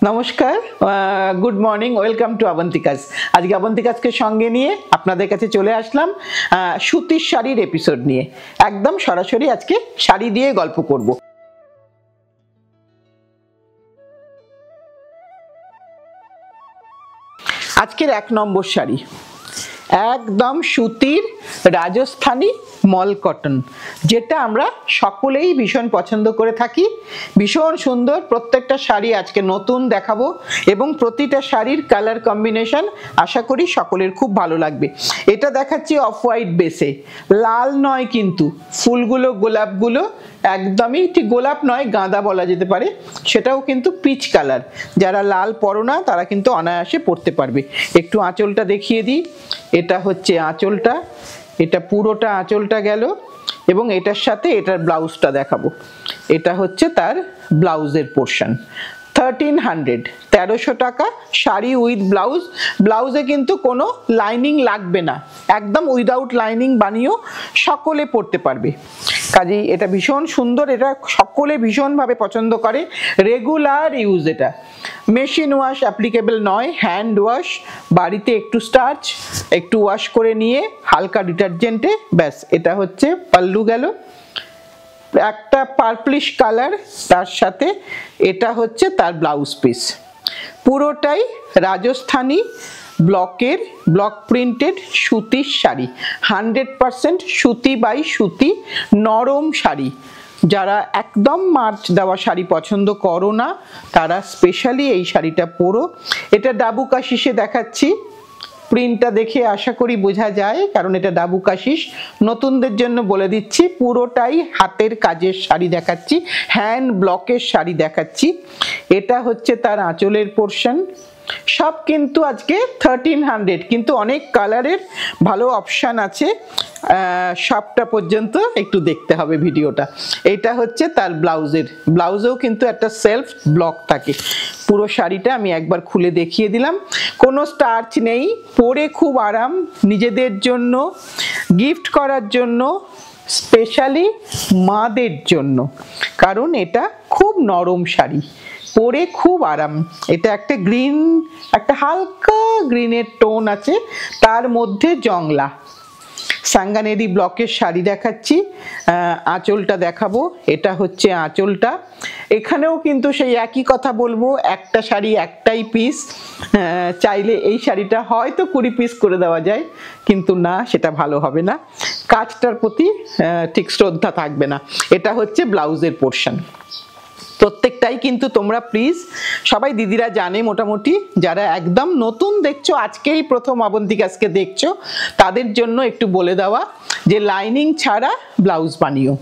নমস্কার, good morning, welcome to আবন্তিকাস। আজকে আবন্তিকাসকে সঙ্গে নিয়ে আপনাদের কাছে চলে আসলাম সুতির শাড়ির এপিসোড নিয়ে। একদম সরাসরি আজকে শাড়ি দিয়ে গল্প করব। আজকের 1 নম্বর শাড়ি একদম সুতির রাজস্থানী মল কটন, যেটা আমরা সকলেই ভীষণ পছন্দ করে থাকি। ভীষণ সুন্দর প্রত্যেকটা শাড়ি আজকে নতুন দেখাবো এবং প্রতিটা শাড়ির কালার কম্বিনেশন আশা করি সকলের খুব ভালো লাগবে। এটা দেখাচ্ছি অফ হোয়াইট বেসে, লাল নয় কিন্তু ফুলগুলো গোলাপগুলো একদমই ঠিক গোলাপ নয়, গাঁদা বলা যেতে পারে, সেটাও কিন্তু পিচ কালার। যারা লাল পরো না তারা কিন্তু অনায়াসে পরতে পারবে। একটু আঁচলটা দেখিয়ে দিই। এটা হচ্ছে আঁচলটা, এটা পুরোটা আঁচলটা গেল এবং এটার সাথে এটার ব্লাউজটা দেখাবো। এটা হচ্ছে তার ব্লাউজের পোর্শন। 1300 টাকা শাড়ি উইথ ব্লাউজ। ব্লাউজে কিন্তু কোনো লাইনিং লাগবে না, একদম উইদাউট লাইনিং বানিয়েও সকলে পরতে পারবে। কাজেই এটা ভীষণ সুন্দর, এটা সকলে ভীষণভাবে পছন্দ করে। রেগুলার ইউজ, এটা মেশিন ওয়াশ অ্যাপ্লিকেবল নয়, হ্যান্ড ওয়াশ। বাড়িতে একটু স্টার্চ একটু ওয়াশ করে নিয়ে হালকা ডিটারজেন্টে ব্যাস। এটা হচ্ছে পাল্লু গেল, একটা পার্পলিশ কালার, তার সাথে এটা হচ্ছে তার ব্লাউজ পিস। পুরোটাই রাজস্থানী ব্লক প্রিন্টেড সুতির শাড়ি, 100% সুতি বাই সুতি, নরম শাড়ি। যারা একদম মার্চ দেওয়া শাড়ি পছন্দ করো না তারা স্পেশালি এই শাড়িটা পরো। এটা ডাবু কাশিসে দেখাচ্ছি, প্রিন্টটা দেখে আশা করি বোঝা যায়, কারণ এটা ডাবু কাশিস। নতুনদের জন্য বলে দিচ্ছি, পুরোটাই হাতের কাজের শাড়ি দেখাচ্ছি, হ্যান্ড ব্লকের শাড়ি দেখাচ্ছি। এটা হচ্ছে তার আঁচলের পোর্শন। সব কিন্তু আজকে 1300, কিন্তু অনেক কালারের ভালো অপশান আছে। সবটা পর্যন্ত একটু দেখতে হবে ভিডিওটা। এটা হচ্ছে তার ব্লাউজেও কিন্তু একটা সেলফ ব্লক থাকে। পুরো শাড়িটা আমি একবার খুলে দেখিয়ে দিলাম। কোনো স্টার্চ নেই, পরে খুব আরাম, নিজেদের জন্য, গিফট করার জন্য, স্পেশালি মাদের জন্য, কারণ এটা খুব নরম শাড়ি, পরে খুব আরাম। এটা একটা গ্রিন, একটা হালকা গ্রিনের টোন আছে, তার মধ্যে জংলা সাঙ্গানেরি ব্লকের শাড়ি দেখাচ্ছি। আঁচলটা দেখাবো, এটা হচ্ছে আঁচলটা। এখানেও কিন্তু সেই একই কথা বলবো, একটা শাড়ি একটাই পিস। চাইলে এই শাড়িটা হয়তো 20 পিস করে দেওয়া যায়, কিন্তু না, সেটা ভালো হবে না, কাজটার প্রতি ঠিক শ্রদ্ধা থাকবে না। এটা হচ্ছে ব্লাউজের পোর্শন। প্রত্যেকটাই কিন্তু তোমরা প্লিজ সবাই দিদিরা জানে মোটামুটি, যারা একদম নতুন দেখছো, আজকেই প্রথম আবন্তিকাসকে দেখছো, তাদের জন্য একটু বলে দেওয়া যে লাইনিং ছাড়া ব্লাউজ বানিও।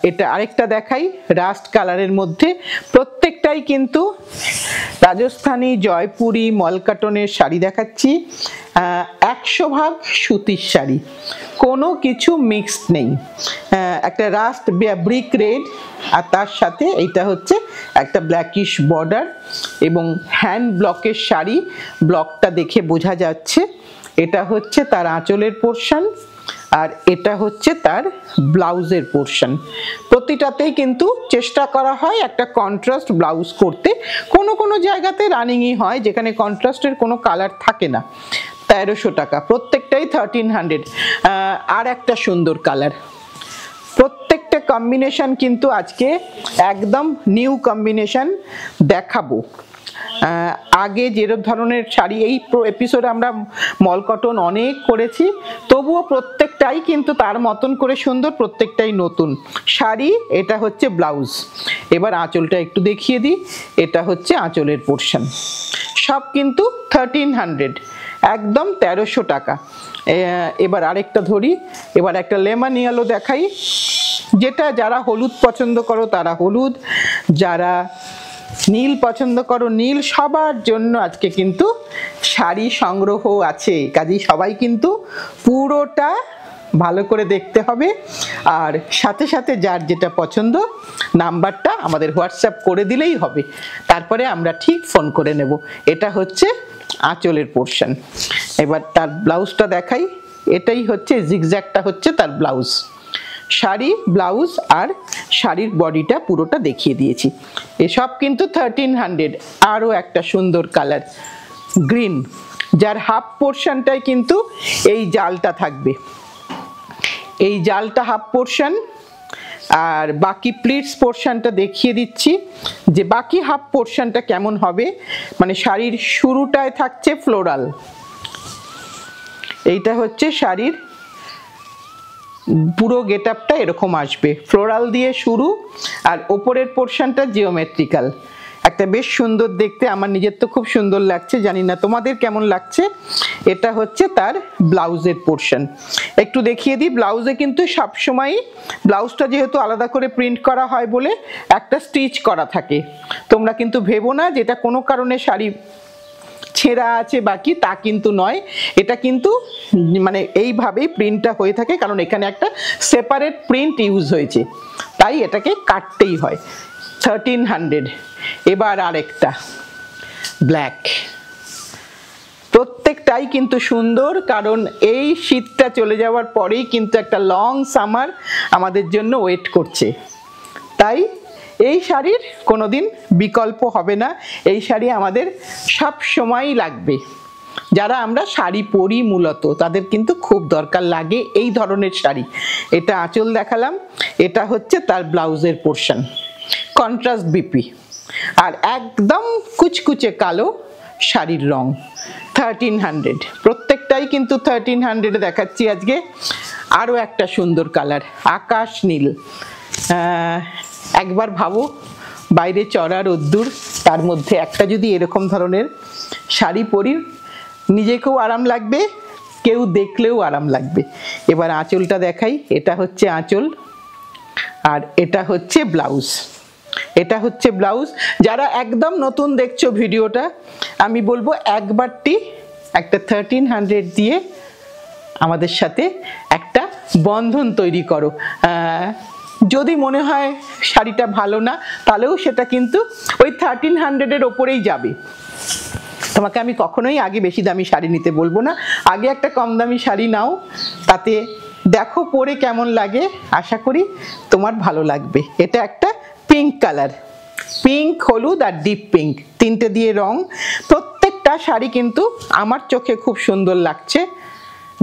এটা আরেকটা দেখাই, রাস্ট কালারের মধ্যে। প্রত্যেকটাই কিন্তু রাজস্থানী জয়পুরি মলকাটনের শাড়ি দেখাচ্ছি। 100% সুতির শাড়ি, কোনো কিছু মিক্সড নেই। একটা রাস্ট ব্রিক রেড, আর তার সাথে এইটা হচ্ছে একটা ব্ল্যাকিশ বর্ডার এবং হ্যান্ড ব্লকের শাড়ি। ব্লকটা দেখে বোঝা যাচ্ছে। এটা হচ্ছে তার আঁচলের পোর্শন, আর এটা হচ্ছে তার ব্লাউজের পোর্শন। প্রতিটাতেই কিন্তু চেষ্টা করা হয় একটা কন্ট্রাস্ট ব্লাউজ করতে। কোনো কোনো জায়গাতে রানিংই হয় যেখানে কন্ট্রাস্টের কোনো কালার থাকে না। 1300 টাকা, প্রত্যেকটাই 1300। আর একটা সুন্দর কালার, প্রত্যেকটা কম্বিনেশন কিন্তু আজকে একদম নিউ কম্বিনেশন দেখাবো। আগে যেরকম ধরনের শাড়ি এই এপিসোডে আমরা মল কটন অনেক করেছি, তবুও প্রত্যেকটাই কিন্তু তার মতন করে সুন্দর, প্রত্যেকটাই নতুন শাড়ি। এটা হচ্ছে ব্লাউজ। এবার আঁচলটা একটু দেখিয়ে দিই, এটা হচ্ছে আঁচলের পোর্শন। সব কিন্তু 1300, একদম 1300 টাকা। এবার আরেকটা ধরি, এবার একটা লেমন ইয়েলো দেখাই, যেটা যারা হলুদ পছন্দ করো তারা হলুদ, যারা নীল পছন্দ করো নীল, সবার জন্য আজকে কিন্তু শাড়ি সংগ্রহ আছে। কাজেই সবাই কিন্তু পুরোটা ভালো করে দেখতে হবে। আর সাথে সাথে যার যেটা পছন্দ নাম্বারটা আমাদের হোয়াটসঅ্যাপ করে দিলেই হবে, তারপরে আমরা ঠিক ফোন করে নেব। এটা হচ্ছে আঁচলের পোর্শন। এবার তার ব্লাউজটা দেখাই, এটাই হচ্ছে জিগজ্যাগটা হচ্ছে তার ব্লাউজ। শাড়ি, ব্লাউজ আর শাড়ির বডিটা পুরোটা দেখিয়ে দিয়েছি। এসব কিন্তু 1300। আরও একটা সুন্দর কালার গ্রিন, যার হাফ পোর্শনটাই কিন্তু এই জালটা থাকবে, এই জালটা হাফ পোর্শন, আর বাকি প্লিটস পোর্শনটা দেখিয়ে দিচ্ছি যে বাকি হাফ পোর্শনটা কেমন হবে। মানে শাড়ির শুরুটায় থাকছে ফ্লোরাল, এইটা হচ্ছে শাড়ির পুরো গেট আপটা এরকম আসবে, ফ্লোরাল দিয়ে শুরু, আর ওপরের পোর্শনটা জিওমেট্রিক্যাল, একটা বেশ সুন্দর দেখতে, আমার নিজের তো খুব সুন্দর লাগছে, জানি না তোমাদের কেমন লাগছে। এটা হচ্ছে তার ব্লাউজের পোর্শন। একটু দেখিয়ে দিই, ব্লাউজে কিন্তু সবসময় ব্লাউজটা যেহেতু আলাদা করে প্রিন্ট করা হয় বলে একটা স্টিচ করা থাকে, তোমরা কিন্তু ভেবো না যেটা কোনো কারণে শাড়ি ছেঁড়া আছে বাকি, তা কিন্তু নয়, এটা কিন্তু মানে এইভাবেই প্রিন্টটা হয়ে থাকে, কারণ এখানে একটা সেপারেট প্রিন্ট ইউজ হয়েছে, তাই এটাকে কাটতেই হয়। 1300। এবার আরেকটা ব্ল্যাক, প্রত্যেকটাই কিন্তু সুন্দর, কারণ এই শীতটা চলে যাওয়ার পরেই কিন্তু একটা লং সামার আমাদের জন্য ওয়েট করছে, তাই এই শাড়ির কোনোদিন বিকল্প হবে না, এই শাড়ি আমাদের সব সময়ই লাগবে। যারা আমরা শাড়ি পরি মূলত তাদের কিন্তু খুব দরকার লাগে এই ধরনের শাড়ি। এটা আঁচল দেখালাম, এটা হচ্ছে তার ব্লাউজের পোর্শন, কন্ট্রাস্ট বিপি, আর একদম কুচকুচে কালো শাড়ির রং। 1300, প্রত্যেকটাই কিন্তু 1300 দেখাচ্ছি আজকে। আরও একটা সুন্দর কালার আকাশ নীল, একবার ভাবো বাইরে চড়া রোদ্দুর, তার মধ্যে একটা যদি এরকম ধরনের শাড়ি পরি, নিজেকেও আরাম লাগবে, কেউ দেখলেও আরাম লাগবে। এবার আঁচলটা দেখাই, এটা হচ্ছে আঁচল আর এটা হচ্ছে ব্লাউজ, এটা হচ্ছে ব্লাউজ। যারা একদম নতুন দেখছো ভিডিওটা, আমি বলবো একবারটি একটা 1300 দিয়ে আমাদের সাথে একটা বন্ধন তৈরি করো। যদি মনে হয় শাড়িটা ভালো না, তাহলেও সেটা কিন্তু ওই 1300-এর ওপরেই যাবে। তোমাকে আমি কখনোই আগে বেশি দামি শাড়ি নিতে বলবো না, আগে একটা কম দামি শাড়ি নাও, তাতে দেখো পরে কেমন লাগে, আশা করি তোমার ভালো লাগবে। এটা একটা পিঙ্ক কালার, পিঙ্ক, হলুদ আর ডিপ পিঙ্ক, তিনটে দিয়ে রং। প্রত্যেকটা শাড়ি কিন্তু আমার চোখে খুব সুন্দর লাগছে,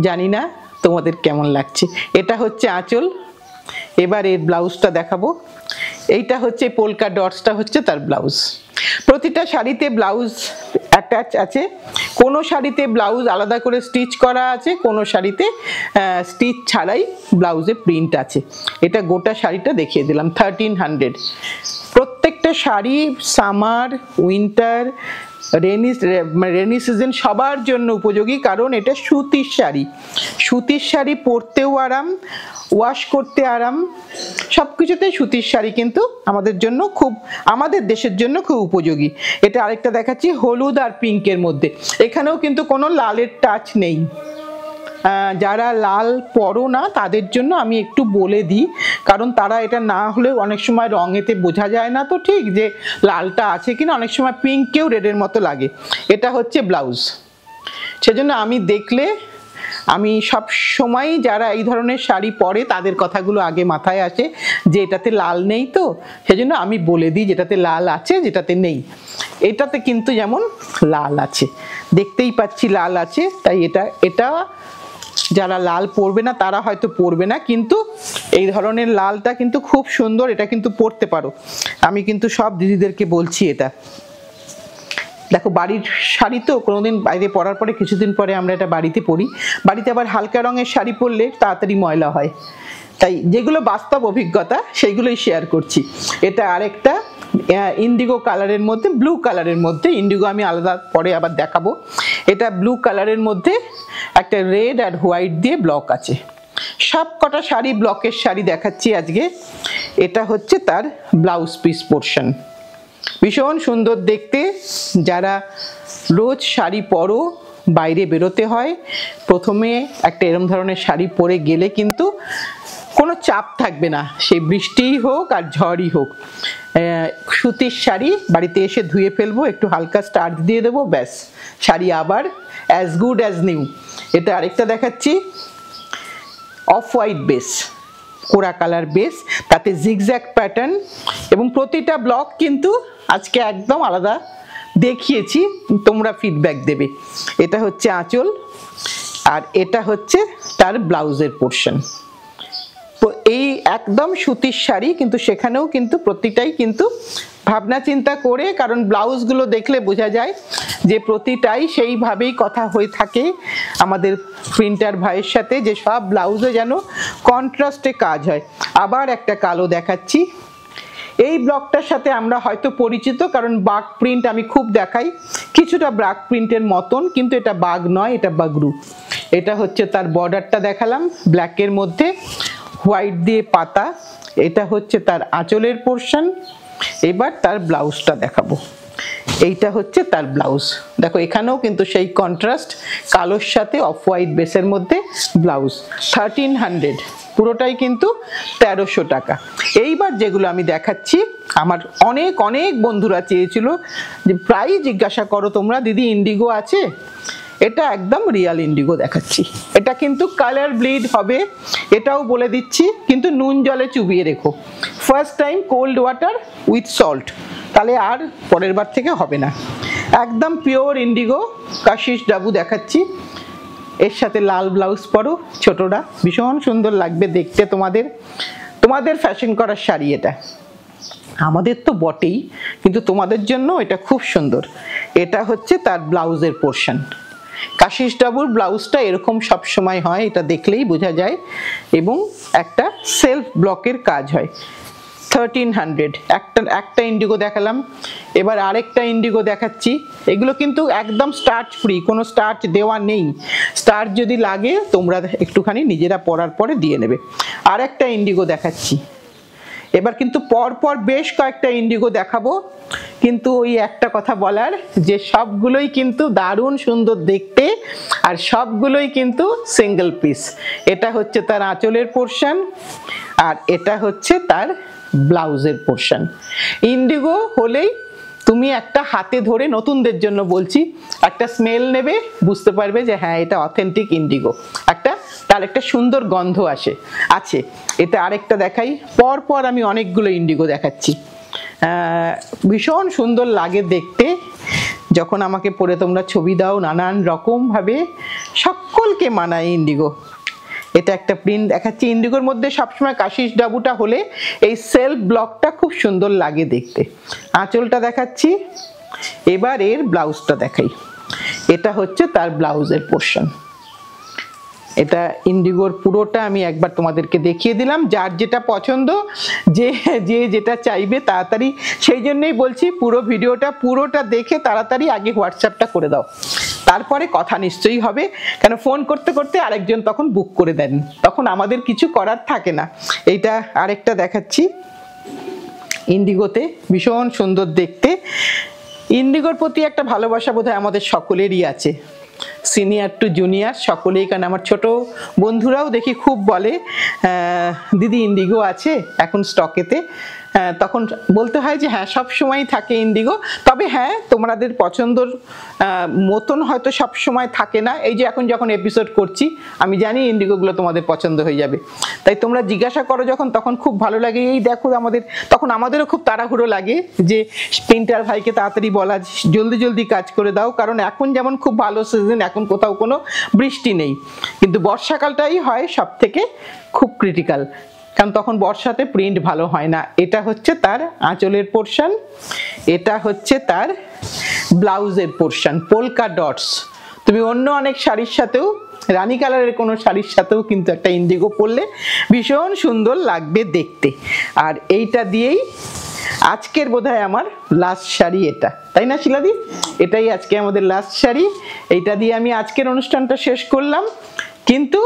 জানি না তোমাদের কেমন লাগছে। এটা হচ্ছে আঁচল। এবার এর ব্লাউজটা দেখাবো, এইটা হচ্ছে পোলকা ডটসটা হচ্ছে তার ব্লাউজ। প্রতিটা শাড়িতে ব্লাউজ অ্যাটাচ আছে, কোনো শাড়িতে ব্লাউজ আলাদা করে স্টিচ করা আছে, কোনো শাড়িতে স্টিচ ছাড়াই ব্লাউজে প্রিন্ট আছে। এটা গোটা শাড়িটা দেখিয়ে দিলাম 1300। প্রত্যেকটা sari summer, winter, rainy season সবার জন্য উপযোগী, কারণ এটা সুতির শাড়ি। সুতির শাড়ি পরতেও আরাম, ওয়াশ করতে আরাম, সব কিছুতেই সুতির শাড়ি কিন্তু আমাদের জন্য খুব, আমাদের দেশের জন্য খুব উপযোগী। এটা আরেকটা দেখাচ্ছি হলুদ আর পিঙ্কের মধ্যে, এখানেও কিন্তু কোনো লালের টাচ নেই। যারা লাল পরো না তাদের জন্য আমি একটু বলে দিই, কারণ তারা এটা না হলেও অনেক সময় রঙেতে বোঝা যায় না তো ঠিক যে লালটা আছে কিনা, অনেক সময় পিঙ্ককেও রেডের মতো লাগে। এটা হচ্ছে ব্লাউজ, সেজন্য আমি দেখলে আমি সব সময় যারা এই ধরনের শাড়ি পরে তাদের কথাগুলো আগে মাথায় আসে যে এটাতে লাল নেই, তো সেজন্য আমি বলে দিই যেটাতে লাল আছে যেটাতে নেই। এটাতে কিন্তু যেমন লাল আছে, দেখতেই পাচ্ছি লাল আছে, তাই এটা যারা লাল পরবে না তারা হয়তো পরবে না, কিন্তু এই ধরনের লালটা কিন্তু খুব সুন্দর, এটা কিন্তু পরতে পারো। আমি কিন্তু সব দিদিদেরকে বলছি এটা। দেখো বাড়ির শাড়ি তো কোনোদিন বাইরে পরার পরে কিছুদিন পরে আমরা এটা বাড়িতে পরি, বাড়িতে আবার হালকা রঙের শাড়ি পরলে তাড়াতাড়ি ময়লা হয়, তাই যেগুলো বাস্তব অভিজ্ঞতা সেইগুলোই শেয়ার করছি। এটা আরেকটা ইন্ডিগো কালারের মধ্যে, ব্লু কালারের মধ্যে, ইন্ডিগো আমি আলাদা পরে আবার দেখাবো। এটা ব্লু কালারের মধ্যে একটা রেড আর হোয়াইট দিয়ে ব্লক আছে, সব কটা শাড়ি ব্লকের শাড়ি দেখাচ্ছি আজকে। এটা হচ্ছে তার ব্লাউজ পিস পোর্শন, ভীষণ সুন্দর দেখতে। যারা রোজ শাড়ি পরো, বাইরে বেরোতে হয়, প্রথমে একটা এরম ধরনের শাড়ি পরে গেলে কিন্তু কোনো চাপ থাকবে না, সে বৃষ্টিই হোক আর ঝড়ই হোক। সুতির শাড়ি বাড়িতে এসে ধুয়ে ফেলবো, একটু হালকা স্টার্চ দিয়ে দেবো, ব্যাস শাড়ি আবার অ্যাজ গুড অ্যাজ নিউ। এটা আরেকটা দেখাচ্ছি, অফ হোয়াইট বেস, কোরা কালার বেস, তাতে জিগজ্যাগ প্যাটার্ন, এবং প্রতিটা ব্লক কিন্তু আজকে একদম আলাদা দেখিয়েছি, তোমরা ফিডব্যাক দেবে। এটা হচ্ছে আঁচল, আর এটা হচ্ছে তার ব্লাউজের পোর্শন। এই একদম সুতির শাড়ি, কিন্তু সেখানেও কিন্তু প্রতিটাই কিন্তু ভাবনা চিন্তা করে, কারণ ব্লাউজগুলো দেখলে বোঝা যায় যে প্রতিটাই সেইভাবেই কথা হয়ে থাকে আমাদের প্রিন্টার ভাইয়ের সাথে, যে সব ব্লাউজে যেন কন্ট্রাস্টে কাজ হয়। আবার একটা কালো দেখাচ্ছি। এই ব্লকটার সাথে আমরা হয়তো পরিচিত, কারণ বাঘ প্রিন্ট আমি খুব দেখাই, কিছুটা বাঘ প্রিন্টের মতন, কিন্তু এটা বাঘ নয়, এটা বাগরু। এটা হচ্ছে তার বর্ডারটা দেখালাম ব্ল্যাকের মধ্যে, হোয়াইট দিয়ে পাতা। এটা হচ্ছে তার আঁচলের পোর্শন। এবার তার ব্লাউজটা দেখাবো। এইটা হচ্ছে তার ব্লাউজ। দেখো এখানেও কিন্তু সেই কন্ট্রাস্ট, কালোর সাথে অফ হোয়াইট বেসের মধ্যে ব্লাউজ। 1300, পুরোটাই কিন্তু 1300 টাকা। এইবার যেগুলো আমি দেখাচ্ছি, আমার অনেক অনেক বন্ধুরা চেয়েছিল যে প্রায় জিজ্ঞাসা করো তোমরা, দিদি ইন্ডিগো আছে? এটা একদম রিয়াল ইন্ডিগো দেখাচ্ছি। এটা কিন্তু কালার ব্লিড হবে, এটাও বলে দিচ্ছি, কিন্তু নুন জলে চুবিয়ে রেখো। First time cold water with salt, তাহলে আর পরের বার থেকে হবে না। একদম পিওর ইন্ডিগো কাশিস ডাবু দেখাচ্ছি। এর সাথে লাল ব্লাউজ পরো, ছোটরা ভীষণ সুন্দর লাগবে দেখতে। তোমাদের ফ্যাশন করার শাড়ি এটা, আমাদের তো বটেই, কিন্তু তোমাদের জন্য এটা খুব সুন্দর। এটা হচ্ছে তার ব্লাউজের পোর্শন। কাশিস ডাবুর ব্লাউজটা এরকম সব সময় হয়, এটা দেখলেই বোঝা যায়, এবং একটা সেলফ ব্লকের কাজ হয়। 1300, একটা ইন্ডিগো দেখালাম। এবার আরেকটা ইন্ডিগো দেখাচ্ছি। এগুলো কিন্তু একদম স্টার্চ ফ্রি, কোনো স্টার্চ দেওয়া নেই। স্টার্চ যদি লাগে তোমরা একটুখানি নিজেরা পরার পরে দিয়ে নেবে। আরেকটা ইন্ডিগো দেখাচ্ছি। এবার কিন্তু পরপর বেশ কয়েকটা ইন্ডিগো দেখাবো, কিন্তু ওই একটা কথা বলার, যে সবগুলোই কিন্তু দারুণ সুন্দর দেখতে, আর সবগুলোই কিন্তু সিঙ্গেল পিস। এটা হচ্ছে তার আঁচলের পোর্শন, আর এটা হচ্ছে তার ব্লাউজের পোর্শন। ইন্ডিগো হলেই তুমি একটা হাতে ধরে, নতুনদের জন্য বলছি, একটা স্মেল নেবে, বুঝতে পারবে যে হ্যাঁ এটা অথেন্টিক ইন্ডিগো। তার একটা সুন্দর গন্ধ আছে। এটা আরেকটা দেখাই। পর আমি অনেকগুলো ইন্ডিগো দেখাচ্ছি। ভীষণ সুন্দর লাগে দেখতে, যখন আমাকে পরে তোমরা ছবি দাও নানান রকম ভাবে, সকলকে মানায় ইন্ডিগো। এটা একটা প্রিন্ট দেখাচ্ছি। ইন্ডিগোর মধ্যে সবসময় কাশিস ডাবুটা হলে এই সেলফ ব্লকটা খুব সুন্দর লাগে দেখতে। আঁচলটা দেখাচ্ছি। এবার এর ব্লাউজটা দেখাই। এটা হচ্ছে তার ব্লাউজের পোর্শন। এটা ইন্ডিগোর পুরোটা আমি একবার তোমাদেরকে দেখিয়ে দিলাম। যার যেটা পছন্দ, যে যেটা চাইবে তাড়াতাড়ি, সেই জন্যই বলছি পুরো ভিডিওটা পুরোটা দেখে তাড়াতাড়ি আগে হোয়াটসঅ্যাপটা করে দাও, তারপরে কথা নিশ্চয়ই হবে। কেন ফোন করতে করতে আরেকজন তখন বুক করে দেন, তখন আমাদের কিছু করার থাকে না। এইটা আরেকটা দেখাচ্ছি ইন্ডিগোতে, ভীষণ সুন্দর দেখতে। ইন্ডিগোর প্রতি একটা ভালোবাসা বোধহয় আমাদের সকলেরই আছে, সিনিয়র টু জুনিয়র সকলেই। কারণ আমার ছোট বন্ধুরাও দেখি খুব বলে, দিদি ইন্ডিগো আছে এখন স্টকেতে। তখন বলতে হয় যে হ্যাঁ সব সময় থাকে ইন্ডিগো, তবে হ্যাঁ তোমাদের পছন্দর মতন হয়তো সব সময় থাকে না। এই যে এখন যখন এপিসোড করছি, আমি জানি ইন্ডিগোগুলো তোমাদের পছন্দ হয়ে যাবে, তাই তোমরা জিজ্ঞাসা করো যখন, তখন খুব ভালো লাগে। এই দেখো তখন আমাদেরও খুব তাড়াহুড়ো লাগে যে প্রিন্টার ভাইকে তাড়াতাড়ি বলা, জলদি জলদি কাজ করে দাও। কারণ এখন যেমন খুব ভালো সিজন, এখন কোথাও কোনো বৃষ্টি নেই, কিন্তু বর্ষাকালটাই হয় সব থেকে খুব ক্রিটিক্যাল, কারণ তখন বর্ষাতে প্রিন্ট ভালো হয় না। এটা হচ্ছে তার আঁচলের পোর্শন, এটা হচ্ছে তার ব্লাউজের পোর্শন। পোলকা ডটস, তুমি অন্য অনেক শাড়ির সাথেও, রানী কালারের কোনো শাড়ির সাথেও কিন্তু একটা ইন্ডিগো পরলে ভীষণ সুন্দর লাগবে দেখতে। আর এইটা দিয়েই আজকের বোধহয় আমার লাস্ট শাড়ি এটা, তাই না শিলাদি? এটাই আজকে আমাদের লাস্ট শাড়ি। এইটা দিয়ে আমি আজকের অনুষ্ঠানটা শেষ করলাম, কিন্তু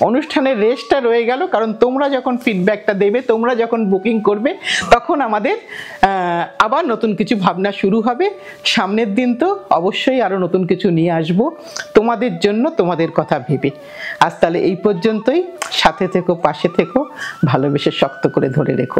অনুষ্ঠানের রেস্টটা রয়ে গেল, কারণ তোমরা যখন ফিডব্যাকটা দেবে, তোমরা যখন বুকিং করবে, তখন আমাদের আবার নতুন কিছু ভাবনা শুরু হবে। সামনের দিন তো অবশ্যই আরো নতুন কিছু নিয়ে আসব তোমাদের জন্য, তোমাদের কথা ভেবে। আজ তাহলে এই পর্যন্তই। সাথে থেকো, পাশে থেকো, ভালোবেসে শক্ত করে ধরে রেখো।